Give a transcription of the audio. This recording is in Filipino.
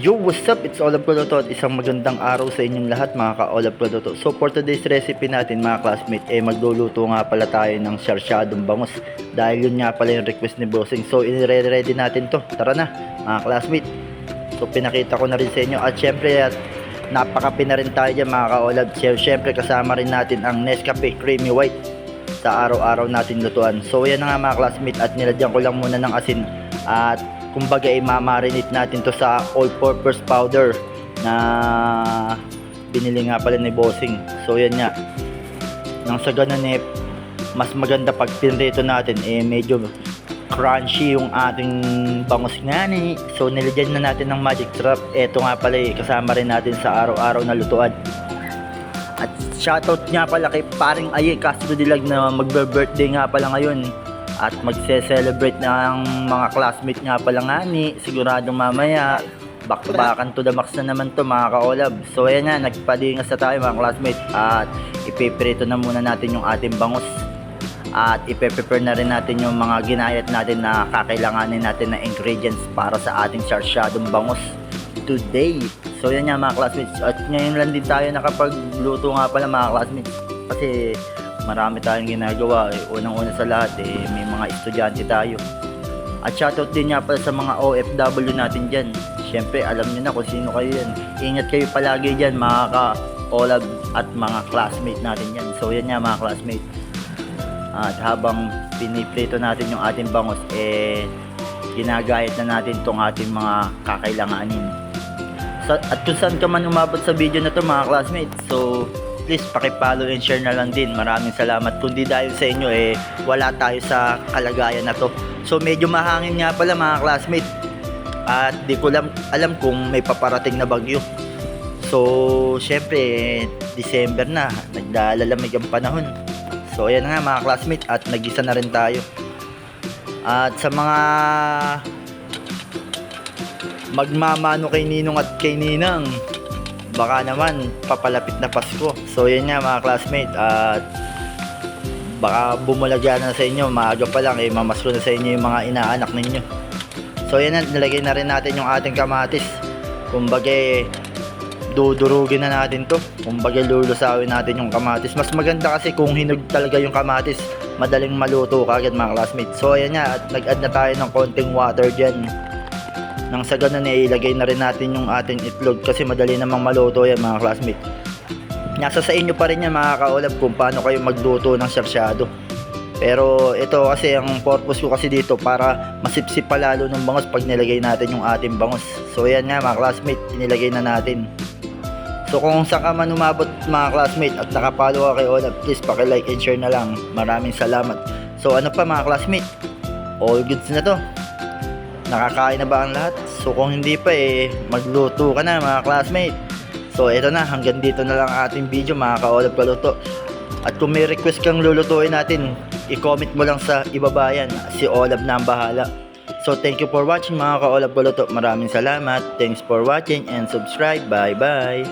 Yo, what's up? It's Olaf Produto at isang magandang araw sa inyong lahat mga ka-Olaf Produto. So for today's recipe natin mga classmate, magluluto nga pala tayo ng sarsyadong bangus. Dahil yun nga pala yung request ni Bossing. So i-ready natin to. Tara na mga classmate. So pinakita ko na rin sa inyo at syempre napakapi na rin tayo dyan mga ka-Olaf. Syempre kasama rin natin ang Nescafe Creamy White sa araw-araw natin lutuan. So yan na nga mga classmate at nilagyan ko lang muna ng asin at kumbaga i-marinate natin to sa all-purpose powder na binili nga pala ni Bossing. So yan nga, nang sa ganun mas maganda pag pinrito natin medyo crunchy yung ating bangus nga ni. So nilagyan na natin ng magic trap. Eto nga pala kasama rin natin sa araw-araw na lutuan. At shoutout nga pala kay paring Aye Castro Dilag na magbe-birthday nga pala ngayon at magse-celebrate ng mga classmate nga pala nga ni. Siguradong mamaya back-to-backan to the max na naman to mga ka-Olab. So ayan nga, nagpadingas na tayo mga classmate at ipiprito na muna natin yung ating bangus at ipe-prepare na rin natin yung mga ginayat natin na kakailanganin natin na ingredients para sa ating sarsyadong bangus today. So yan nga mga classmates, at ngayon lang din tayo nakapagluto nga pala mga classmates kasi marami tayong ginagawa. Unang-una sa lahat may mga estudyante tayo. At shoutout din nga pala sa mga OFW natin dyan. Siyempre alam nyo na kung sino kayo yan. Ingat kayo palagi dyan mga ka-Olab at mga classmate natin yan. So yan nga mga classmate. At habang piniprito natin yung ating bangus, ginagayat na natin tong ating mga kakailanganin. At kung saan ka man umabot sa video na to mga classmates, so please paki-follow and share na lang din. Maraming salamat. Kundi dahil sa inyo wala tayo sa kalagayan na to. So medyo mahangin nga pala mga classmate at di ko alam kung may paparating na bagyo. So syempre December na, nagdalalamig ang panahon. So ayan nga mga classmate at nagisa na rin tayo. At sa mga magmamano kay Ninong at kay Ninang, baka naman papalapit na Pasko. So yan nga mga classmate, at baka bumulagyan na sa inyo, maaga pa lang mamasko na sa inyo yung mga inaanak ninyo. So yan na, nilagay na rin natin yung ating kamatis. Kumbaga dudurugin na natin to. Kumbaga lulusawin natin yung kamatis. Mas maganda kasi kung hinog talaga yung kamatis, madaling maluto kagad mga classmate. So ayan nga, at nag-add na tayo ng konting water dyan. Nang sa ganun ilagay na rin natin yung ating itlog kasi madali namang maluto yan mga classmate. Nasa sa inyo pa rin yan mga ka-Olab kung paano kayo magluto ng sarsyado. Pero ito kasi ang purpose ko kasi dito para masipsip pa lalo ng bangus pag nilagay natin yung ating bangus. So yan nga mga classmate, inilagay na natin. So kung saan ka man umabot mga classmate at nakapalo ka kay Olab, please paki-like and share na lang. Maraming salamat. So ano pa mga classmate, all goods na to. Nakakain na ba ang lahat? So kung hindi pa magluto ka na mga classmate. So ito na, hanggang dito na lang ating video mga ka-Olab Kaluto. At kung may request kang lulutuin natin, i-comment mo lang sa ibaba yan. Si Olab na ang bahala. So thank you for watching mga ka-Olab Kaluto. Maraming salamat. Thanks for watching and subscribe. Bye bye.